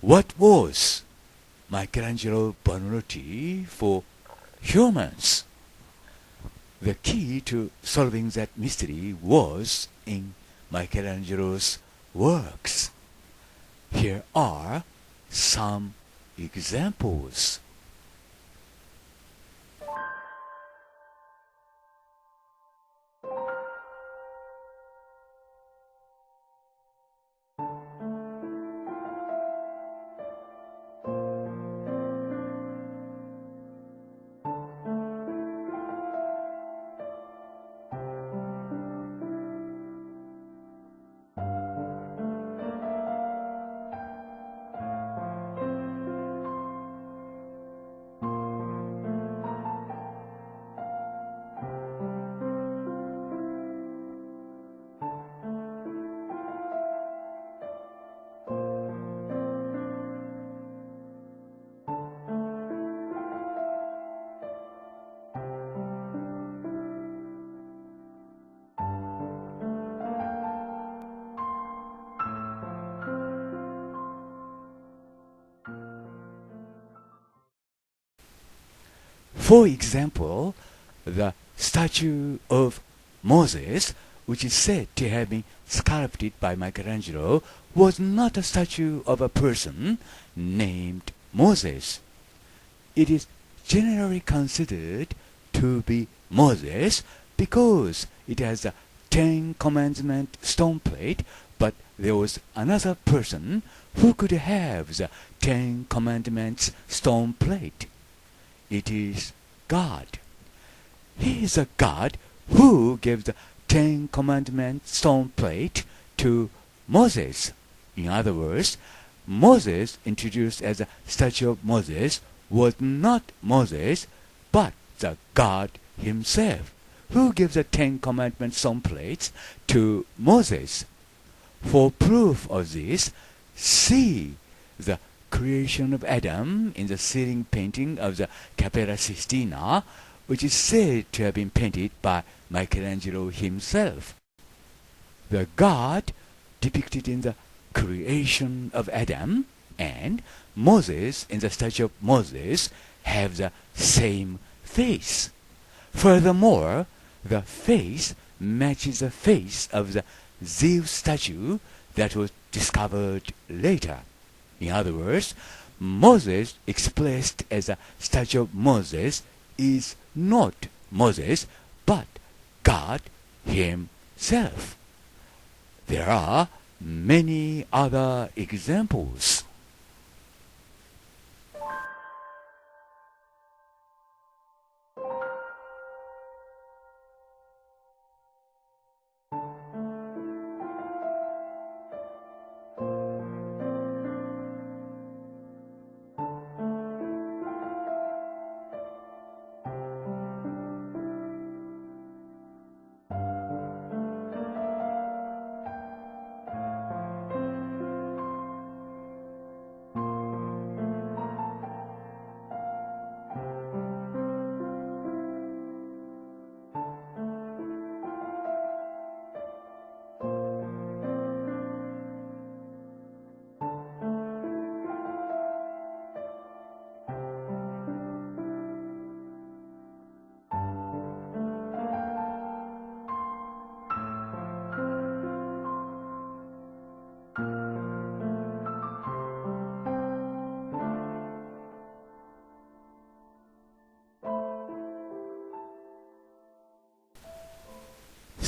What was Michelangelo's vulnerability for humans? The key to solving that mystery was in Michelangelo's works. Here are some examples. For example, the statue of Moses, which is said to have been sculpted by Michelangelo, was not a statue of a person named Moses. It is generally considered to be Moses because it has a Ten Commandment stone plate, but there was another person who could have the Ten Commandments stone plate. It is God. He is a God who gave the Ten Commandments stone plate to Moses. In other words, Moses introduced as a statue of Moses was not Moses, but the God himself, who gave the Ten Commandments stone plates to Moses. For proof of this, see the creation of Adam in the ceiling painting of the Capella Sistina, which is said to have been painted by Michelangelo himself. The God depicted in the creation of Adam and Moses in the statue of Moses have the same face. Furthermore, the face matches the face of the Zeus statue that was discovered later. In other words, Moses expressed as a statue of Moses is not Moses, but God himself. There are many other examples.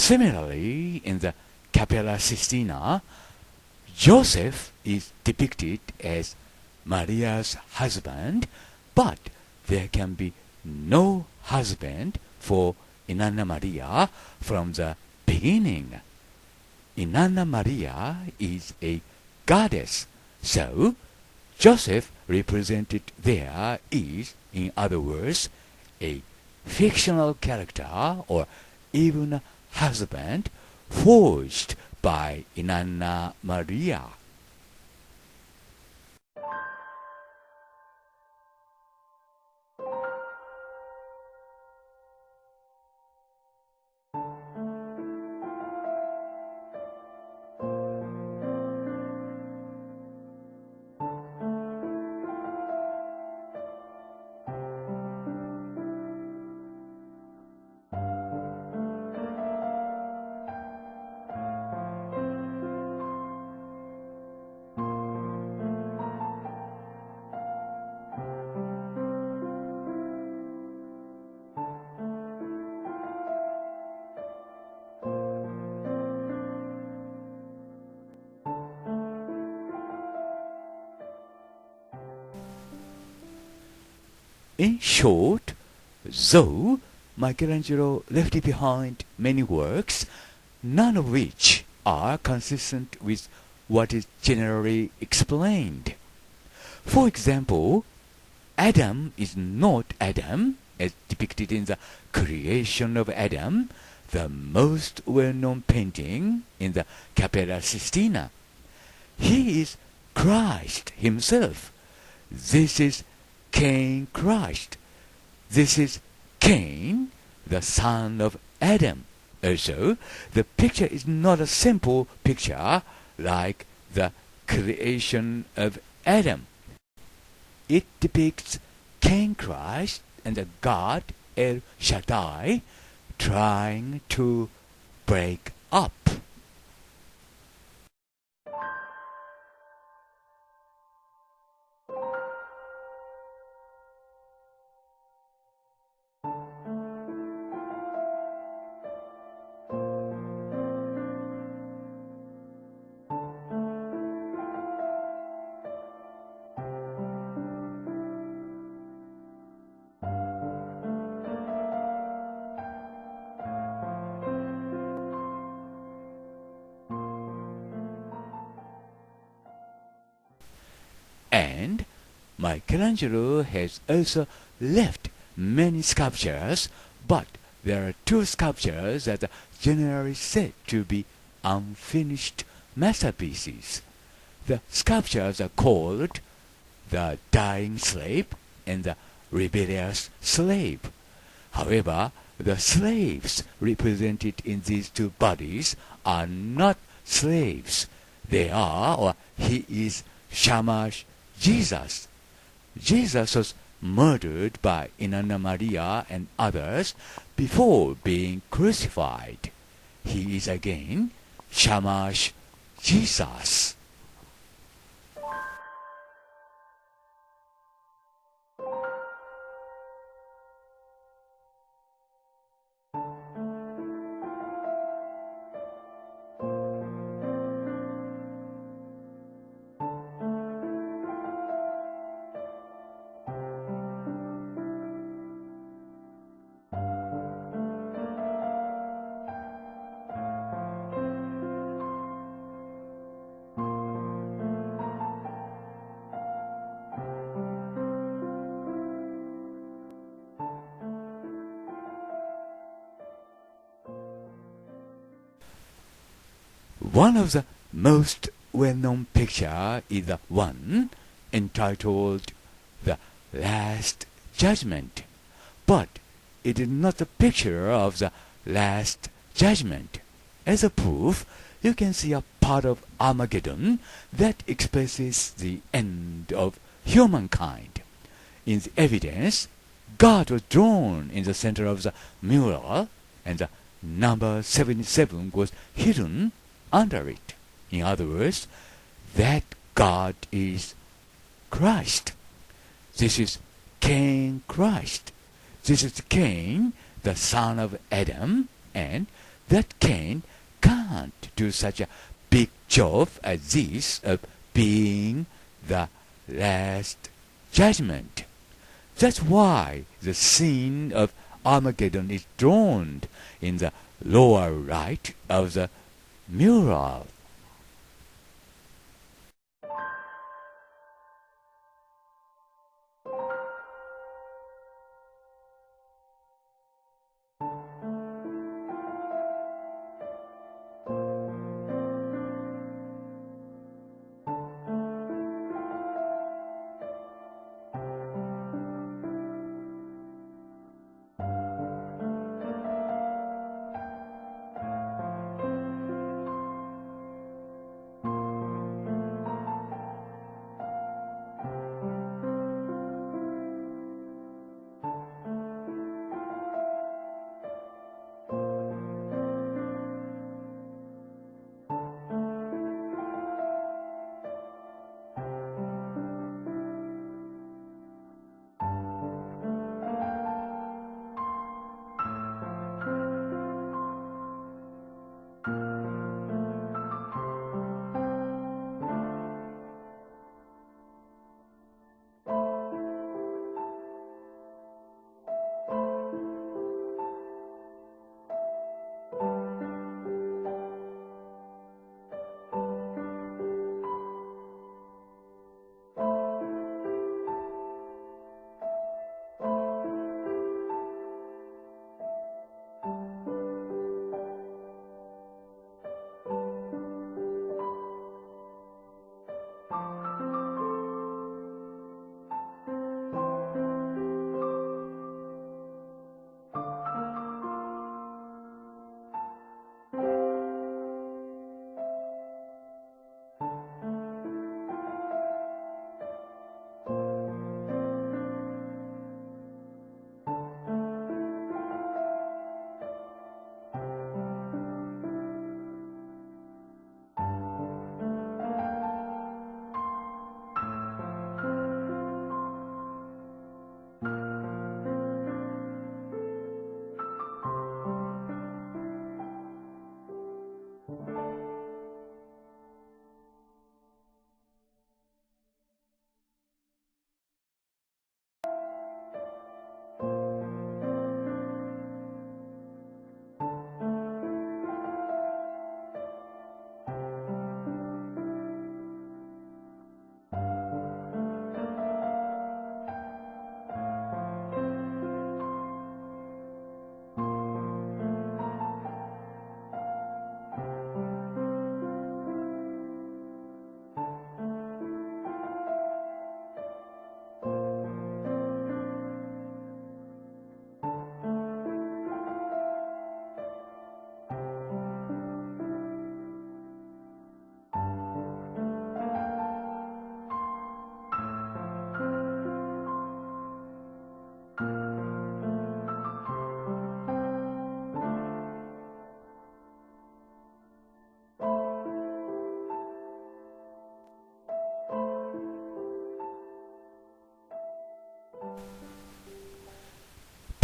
Similarly, in the Capella Sistina, Joseph is depicted as Maria's husband, but there can be no husband for Inanna Maria from the beginning. Inanna Maria is a goddess, so Joseph represented there is, in other words, a fictional character or even a husband forged by Inanna Maria. In short, though Michelangelo left behind many works, none of which are consistent with what is generally explained. For example, Adam is not Adam, as depicted in the Creation of Adam, the most well-known painting in the Capella Sistina. He is Christ himself. This is Cain Christ. This is Cain, the son of Adam. Also, the picture is not a simple picture like the creation of Adam. It depicts Cain Christ and the God El Shaddai trying to break up. And Michelangelo has also left many sculptures, but there are two sculptures that are generally said to be unfinished masterpieces. The sculptures are called the Dying Slave and the Rebellious Slave. However, the slaves represented in these two bodies are not slaves. They are, or he is, Shamash Jesus. Jesus was murdered by Inanna Maria and others before being crucified. He is again Shamash Jesus. One of the most well-known picture is the one entitled The Last Judgment. But it is not a picture of the Last Judgment. As a proof, you can see a part of Armageddon that expresses the end of humankind. In the evidence, God was drawn in the center of the mural, and the number 77 was hidden under it. In other words, that God is Christ. This is Cain Christ. This is Cain, the son of Adam, and that Cain can't do such a big job as this of being the last judgment. That's why the scene of Armageddon is drawn in the lower right of the mural.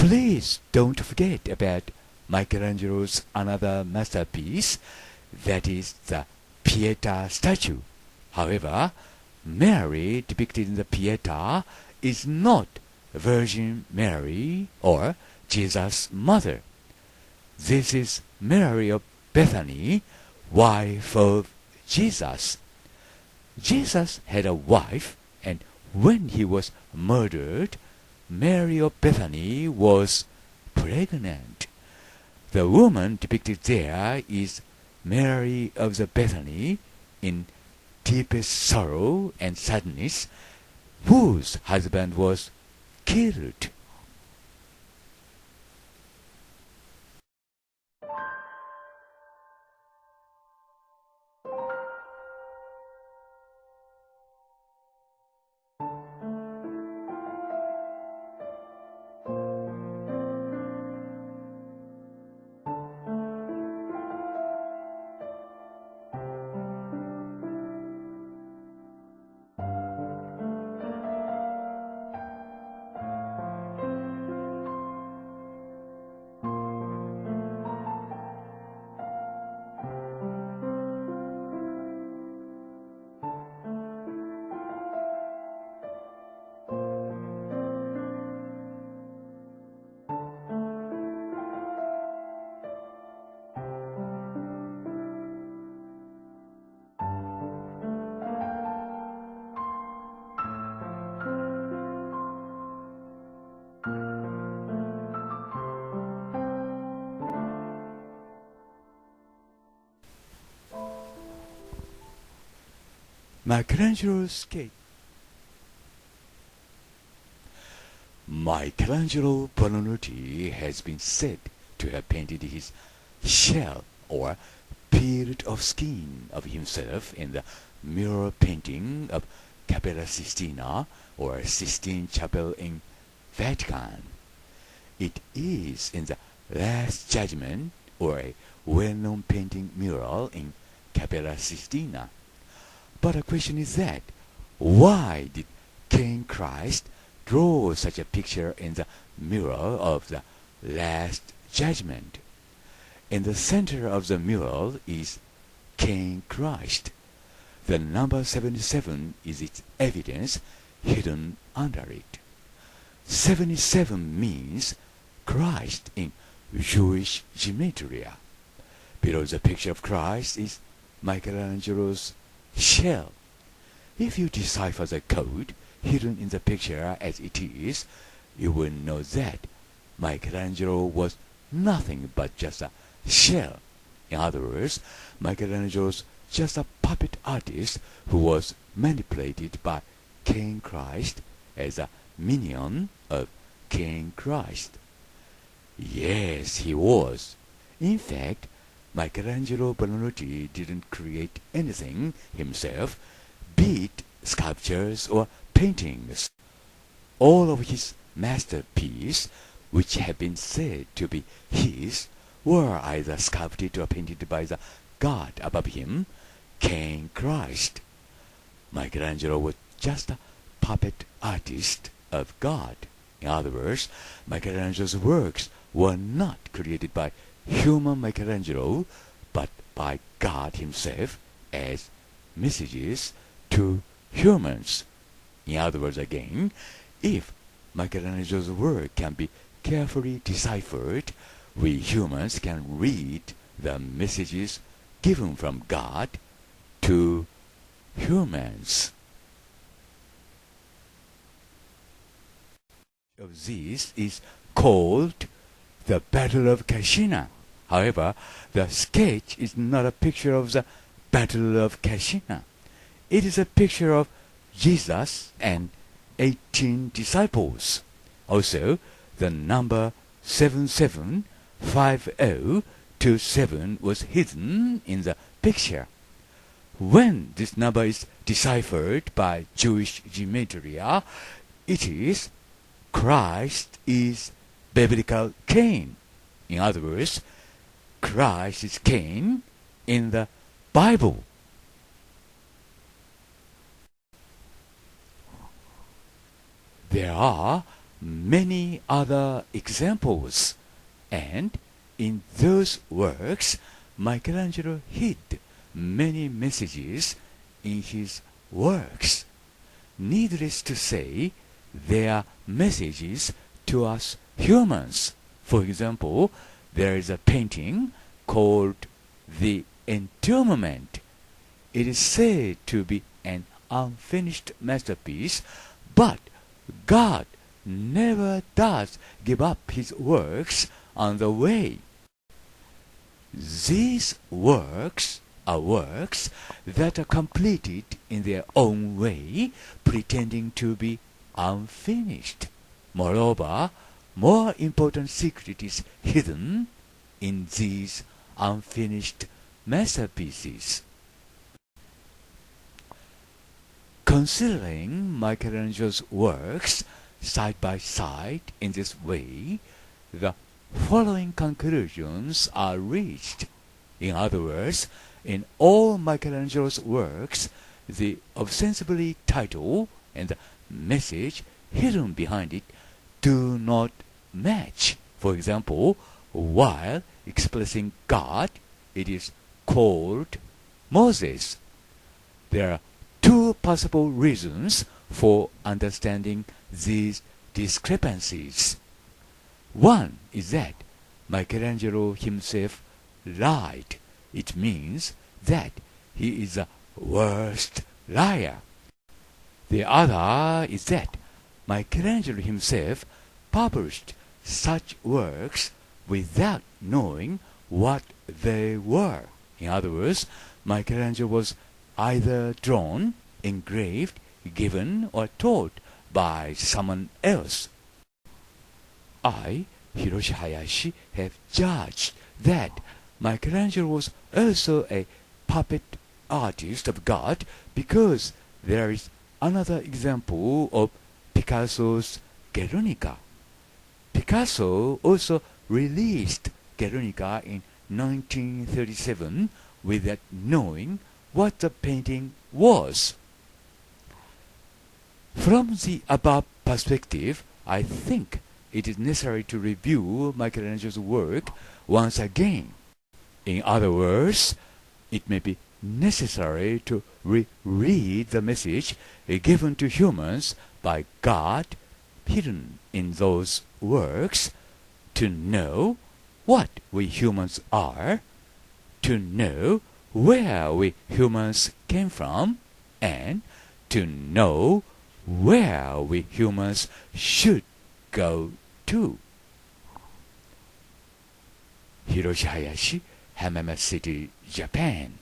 Please don't forget about Michelangelo's another masterpiece, that is the Pieta statue. However, Mary depicted in the Pieta is not Virgin Mary or Jesus' mother. This is Mary of Bethany, wife of Jesus. Jesus had a wife, and when he was murdered, Mary of Bethany was pregnant. The woman depicted there is Mary of the Bethany in deepest sorrow and sadness, whose husband was killed. Michelangelo's sketch. Michelangelo Buonarroti has been said to have painted his shell or period of skin of himself in the mural painting of Cappella Sistina or Sistine Chapel in Vatican. It is in the Last Judgment or a well-known painting mural in Cappella Sistina. But the question is that, why did King Christ draw such a picture in the mural of the Last Judgment? In the center of the mural is King Christ. The number 77 is its evidence hidden under it. 77 means Christ in Jewish gematria. Below the picture of Christ is Michelangelo's shell. If you decipher the code hidden in the picture as it is, you will know that Michelangelo was nothing but just a shell. In other words, Michelangelo's just a puppet artist who was manipulated by King Christ as a minion of King Christ. Yes, he was. In fact, Michelangelo Buonarroti didn't create anything himself, be it sculptures or paintings. All of his masterpieces, which have been said to be his, were either sculpted or painted by the god above him, King Christ. Michelangelo was just a puppet artist of God. In other words, Michelangelo's works were not created by human Michelangelo, but by God himself as messages to humans. In other words again, if Michelangelo's work can be carefully deciphered, we humans can read the messages given from God to humans. Of this is called the Battle of Cascina. However, the sketch is not a picture of the Battle of Cascina. It is a picture of Jesus and 18 disciples. Also, the number 775027 was hidden in the picture. When this number is deciphered by Jewish gematria, it is Christ is biblical Cain. In other words, Christ is Cain in the Bible. There are many other examples, and in those works, Michelangelo hid many messages in his works. Needless to say, they are messages to us humans. For example, there is a painting called The Entombment. It is said to be an unfinished masterpiece, but God never does give up his works on the way. These works are works that are completed in their own way, pretending to be unfinished. Moreover, more important secret is hidden in these unfinished masterpieces. Considering Michelangelo's works side by side in this way, the following conclusions are reached. In other words, in all Michelangelo's works, the ostensibly title and the message hidden behind it do not match. For example, while expressing God, it is called Moses. There are two possible reasons for understanding these discrepancies. One is that Michelangelo himself lied. It means that he is the worst liar. The other is that Michelangelo himself published such works without knowing what they were. In other words, Michelangelo was either drawn, engraved, given, or taught by someone else. I, Hiroshi Hayashi, have judged that Michelangelo was also a puppet artist of God because there is another example of Picasso's Guernica. Picasso also released Guernica in 1937 without knowing what the painting was. From the above perspective, I think it is necessary to review Michelangelo's work once again. In other words, it may be necessary to reread the message given to humans by God hidden in those works to know what we humans are, to know where we humans came from, and to know where we humans should go to. Hiroshi Hayashi, Hamama City, Japan.